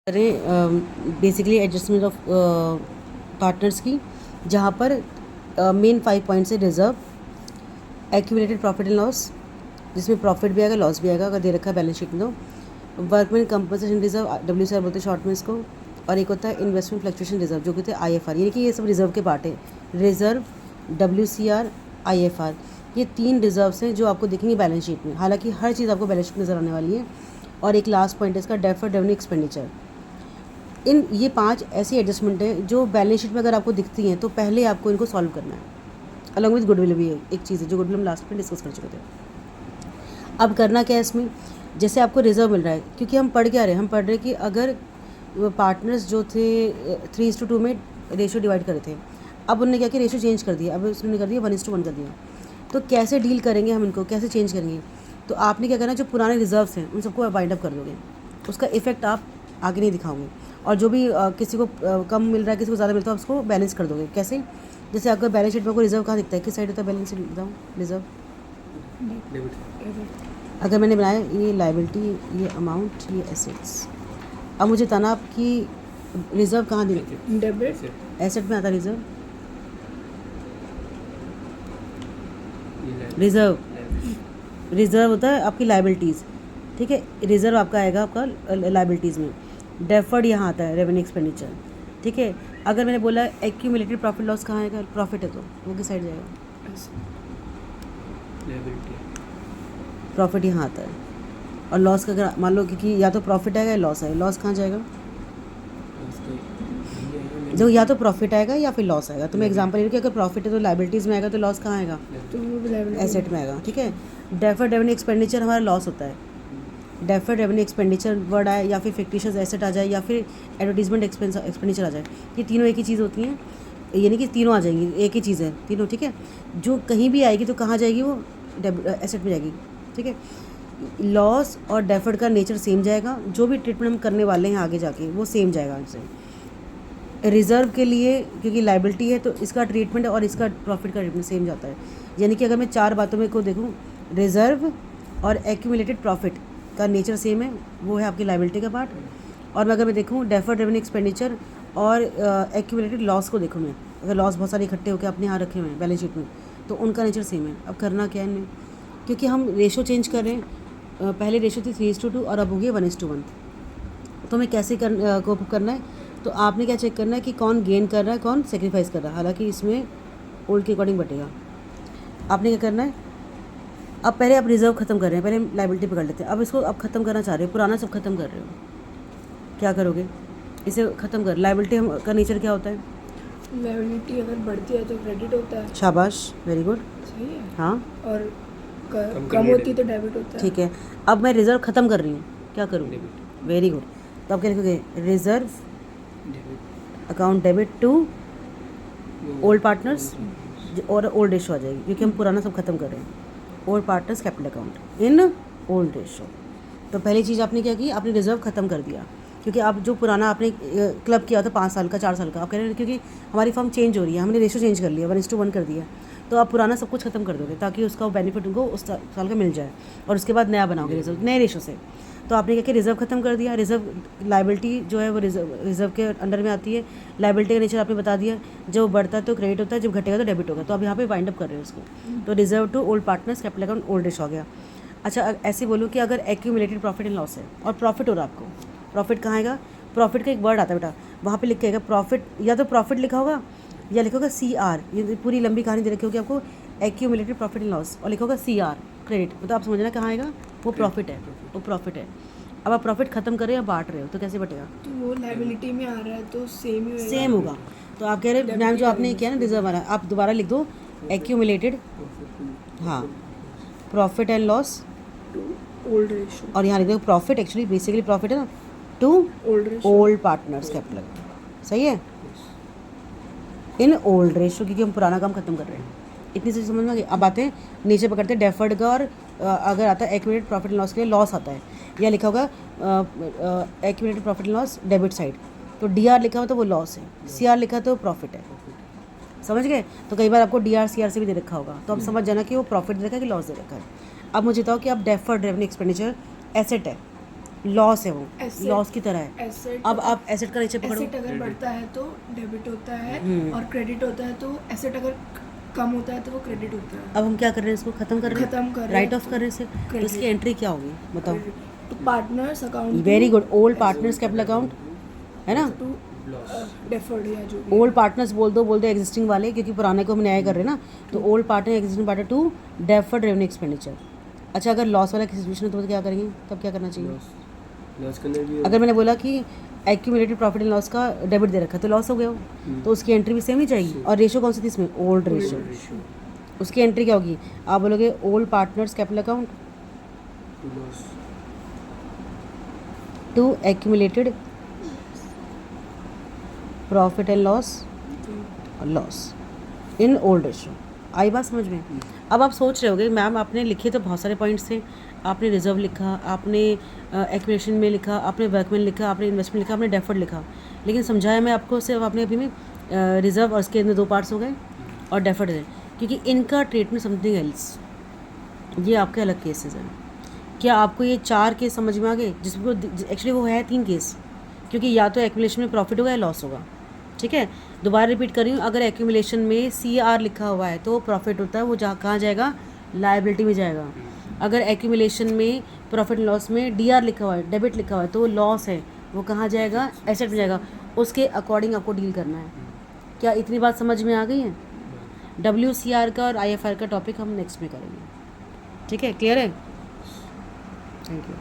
करें basically adjustment of partners की, जहाँ पर मेन 5 पॉइंट्स है। Reserve, accumulated profit and loss, जिसमें प्रॉफिट भी आएगा लॉस भी आएगा अगर दे रखा है बैलेंस शीट में। तो वर्कमैन कंपनसेशन रिजर्व WCR बोलते हैं शॉर्ट में इसको, और एक होता है इन्वेस्टमेंट फ्लक्चुएशन रिजर्व जो कहते हैं IFR। यानी कि ये सब रिजर्व के पार्ट है। रिजर्व, WCR, IFR, ये 3 रिजर्व्स हैं जो आपको दिखेंगे बैलेंस शीट में। हालांकि हर चीज़ आपको बैलेंस शीट नज़र आने वाली है। और एक लास्ट पॉइंट है इसका डेफर्ड रेवेन्यू एक्सपेंडिचर। इन ये 5 ऐसी एडजस्टमेंट है जो बैलेंस शीट में अगर आपको दिखती हैं तो पहले आपको इनको सॉल्व करना है। अलॉन्ग विद गुडविल भी एक चीज़ है जो गुडविल हम लास्ट में डिस्कस कर चुके थे। अब करना क्या है इसमें, जैसे आपको रिजर्व मिल रहा है, क्योंकि हम पढ़ क्या रहे हैं, हम पढ़ रहे कि अगर पार्टनर्स जो थे 3:2 में रेशियो डिवाइड करे थे, अब उन्होंने क्या किया, रेशियो चेंज कर दिया। अब उसने कर दिया 1:1 कर दिया। तो कैसे डील करेंगे हम इनको, कैसे चेंज करेंगे? तो आपने क्या करना है, जो पुराने रिजर्व्स हैं उन सबको वाइंड अप कर दोगे। उसका इफेक्ट आप आगे नहीं दिखाओगे। और जो भी किसी को कम मिल रहा है, किसी को ज़्यादा मिलता है, उसको बैलेंस कर दोगे। कैसे? जैसे आपका बैलेंस शीट में कोई रिजर्व कहाँ दिखता है, किस साइड होता है बैलेंस शीट? बताओ। रिजर्व अगर मैंने बनाया ये लायबिलिटी, ये अमाउंट, ये एसेट्स। अब मुझे बताना आपकी रिजर्व कहाँ दी? डेबिट एसेट में आता है रिजर्व। रिजर्व होता है आपकी लायबिलिटीज़, ठीक है। रिजर्व आपका आएगा आपका लायबिलिटीज़ में। डेफर्ड यहाँ आता है रेवेन्यू एक्सपेंडिचर, ठीक है। अगर मैंने बोला एक्यूमुलेटेड प्रॉफिट लॉस कहाँ आएगा? प्रॉफिट है तो वो किस साइड जाएगा? प्रॉफिट यहाँ आता है। और लॉस का अगर मान लो कि या तो प्रॉफिट आएगा या लॉस आएगा, लॉस कहाँ जाएगा? जो या तो प्रॉफिट आएगा या फिर लॉस आएगा। तो मैं एग्जांपल ले रही हूँ कि अगर प्रॉफिट है तो लायबिलिटीज़ में आएगा, तो लॉस कहाँ आएगा? एसेट में आएगा, ठीक है। डेफर्ड रेवेन्यू एक्सपेंडिचर हमारा लॉस होता है। डेफर्ड रेवेन्यू एक्सपेंडिचर वर्ड आए, या फिर फिक्टिशियस एसेट आ जाए, या फिर एडवर्टीजमेंट एक्सपेंडिचर आ जाए, ये तीनों एक ही चीज़ होती हैं। यानी कि तीनों आ जाएंगी, एक ही चीज़ है तीनों, ठीक है। जो कहीं भी आएगी तो कहाँ जाएगी? वो एसेट में जाएगी, ठीक है। लॉस और डेफर्ड का नेचर सेम जाएगा। जो भी ट्रीटमेंट हम करने वाले हैं आगे जाके वो सेम जाएगा इससे। रिजर्व के लिए क्योंकि लायबिलिटी है तो इसका ट्रीटमेंट और इसका प्रॉफिट का ट्रीटमेंट सेम जाता है। यानी कि अगर मैं 4 बातों में को देखूँ, रिजर्व और एक्यूमुलेटेड प्रॉफिट का नेचर सेम है, वो है आपकी लायबिलिटी का पार्ट। और अगर मैं देखूँ डेफर्ड रेवेन्यू एक्सपेंडिचर और एक्यूमुलेटेड लॉस को देखूँ, मैं अगर लॉस बहुत सारे इकट्ठे होकर अपने यहाँ रखे हुए हैं बैलेंस शीट में, तो उनका नेचर सेम है। अब करना क्या है इनमें, क्योंकि हम रेशो चेंज कर रहे हैं। पहले रेशो थी 3:2 और अब हो गई 1:1। तो हमें कैसे कोप करना है? तो आपने क्या चेक करना है कि कौन गेन कर रहा है, कौन सेक्रीफाइस कर रहा है। हालांकि इसमें ओल्ड के अकॉर्डिंग बटेगा। आपने क्या करना है, अब पहले आप रिजर्व खत्म कर रहे हैं, पहले लायबिलिटी पकड़ लेते हैं। अब इसको अब खत्म करना चाह रहे हो, पुराना सब खत्म कर रहे हो, क्या करोगे? इसे खत्म कर। लायबिलिटी का नेचर क्या होता है? लायबिलिटी अगर बढ़ती है तो क्रेडिट होता है। शाबाश, वेरी गुड। सही है। हाँ, और कम होती है तो डेबिट होता है। ठीक है। अब मैं रिजर्व खत्म कर रही हूँ, क्या करूँ? Very good. तो आप क्या लिखोगे? Reserve account debit to old partners, और ओल्ड रेशो आ जाएगी क्योंकि हम पुराना सब खत्म कर रहे हैं। Old partners capital account in old ratio. तो पहली चीज़ आपने क्या की, आपने रिजर्व खत्म कर दिया। क्योंकि आप जो पुराना आपने क्लब किया था 5 साल का, 4 साल का, आप कह रहे हैं क्योंकि हमारी फर्म चेंज हो रही है, हमने रेशो चेंज कर लिया, 1:1 कर दिया, तो आप पुराना सब कुछ खत्म कर दोगे ताकि उसका बेनिफिट उनको उस साल का मिल जाए। और उसके बाद नया बनाओगे रिजर्व नए रेशो से। तो आपने क्या किया, रिजर्व खत्म कर दिया। रिजर्व लायबिलिटी जो है वो रिजर्व के अंडर में आती है। लायबिलिटी का नेचर आपने बता दिया, जब बढ़ता है तो क्रेडिट होता है, जब घटेगा तो डेबिट होगा। तो अब यहाँ पे वाइंड अप कर रहे हो उसको। तो reserve to old partners capital account old ratio हो गया। अच्छा, ऐसे बोलो कि अगर एक्यूमुलेटेड प्रॉफिट एंड लॉस है और प्रॉफिट हो रहा है आपको, प्रॉफिट कहाँ आएगा? प्रॉफिट का एक वर्ड आता है बेटा, वहाँ पे लिख के आएगा प्रॉफिट, या तो प्रॉफिट लिखा होगा या लिखा होगा CR। ये पूरी लंबी कहानी दे रखी होगी आपको, एक्यूमुलेटेड प्रॉफिट एंड लॉस, और लिखा होगा CR क्रेडिट। मतलब आप समझना कहाँ आएगा, वो प्रॉफिट है, वो प्रॉफिट है। अब आप प्रॉफिट खत्म कर रहे हो या बांट रहे हो, तो कैसे बटेगा? तो वो लायबिलिटी में आ रहा है तो सेम ही होगा। सेम होगा। तो आप कह रहे हैं मैम जो आपने किया ना रिजर्व वाला, आप दोबारा लिख दो एक्यूमुलेटेड, हाँ, profit and loss old ratio, और यहाँ लिख दो प्रॉफिट, एक्चुअली बेसिकली प्रॉफिट है ना, to old ratio, old partners capital. सही है, इन ओल्ड रेशो, क्योंकि हम पुराना काम खत्म कर रहे हैं। इतनी सी समझ में आ गई। अब आते हैं नीचे पकड़ते हैं डेफर्ड का, और अगर आता है एक्यूमुलेटेड प्रॉफिट एंड लॉस के लिए लॉस आता है, या लिखा होगा accumulated profit and loss debit side. तो DR लिखा हो तो वो लॉस है, CR लिखा तो प्रॉफिट है। समझ गए? तो कई बार आपको DR CR से भी दे रखा होगा, तो आप समझ जाना कि वो प्रॉफिट दे रखा है कि लॉस दे रखा है। अब मुझे बताओ कि आप डेफर्ड रेवेन्यू एक्सपेंडिचर एसेट है, लॉस है वो, Asset- लॉस की तरह है। एसेट अब आप एसेट का नीचे पकड़ो। एसेट अगर बढ़ता है तो डेबिट होता है हम्म। और क्रेडिट होता है, तो एसेट अगर कम होता है तो वो क्रेडिट होता है। अब हम क्या कर रहे हैं, इसको खत्म कर रहे हैं, खत्म कर रहे हैं राइट ऑफ तो कर रहे हैं इसे, तो credit। इसकी एंट्री क्या होगी बताओ। तो partners account very good, old partners capital account है ना, टू डेफर्ड या जो भी ओल्ड पार्टनर्स बोल दो एग्जिस्टिंग वाले, क्योंकि पुराने को हम न्याय कर रहे हैं ना, तो old partner existing partner to deferred revenue expenditure. अच्छा, अगर लॉस वाला सिचुएशन है तो क्या करेंगे, तब क्या करना चाहिए। लॉस करने भी अगर मैंने बोला कि एक्यूमुलेटेड प्रॉफिट एंड लॉस का डेबिट दे रखा है तो लॉस हो गया वो, तो उसकी एंट्री भी सेम ही जाएगी। और रेशो कौन सी थी इसमें, ओल्ड रेशो। उसकी एंट्री क्या होगी, आप बोलोगे old partners capital account loss to accumulated profit and loss in old ratio. आई बात समझ में। अब आप सोच रहे होगे मैम आपने लिखे तो बहुत सारे पॉइंट्स थे, आपने रिजर्व लिखा, आपने एक्विजिशन में लिखा, आपने वर्कमैन लिखा, आपने इन्वेस्टमेंट लिखा, आपने डेफर्ड लिखा, लेकिन समझाया मैं आपको सिर्फ आपने अभी में रिजर्व और इसके अंदर 2 पार्ट्स हो गए और डेफर्ड है, क्योंकि इनका ट्रीटमेंट समथिंग एल्स, ये आपके अलग केसेस हैं। क्या आपको ये 4 केस समझ में आ गए, जिसको एक्चुअली वो है 3 केस, क्योंकि या तो एक्यूमुलेशन में प्रॉफिट होगा या लॉस होगा। ठीक है, दोबारा रिपीट कर रही हूँ, अगर एक्यूमुलेशन में CR लिखा हुआ है तो प्रॉफिट होता है, वो कहाँ जाएगा, लायबिलिटी में जाएगा। अगर एक्यूमुलेशन में प्रॉफिट एंड लॉस में DR लिखा हुआ है, डेबिट लिखा हुआ है, तो लॉस है, वो कहाँ जाएगा, एसेट में जाएगा। उसके अकॉर्डिंग आपको डील करना है। क्या इतनी बात समझ में आ गई है। WCR का और IFR का टॉपिक हम नेक्स्ट में करेंगे। ठीक है, क्लियर है। Thank you.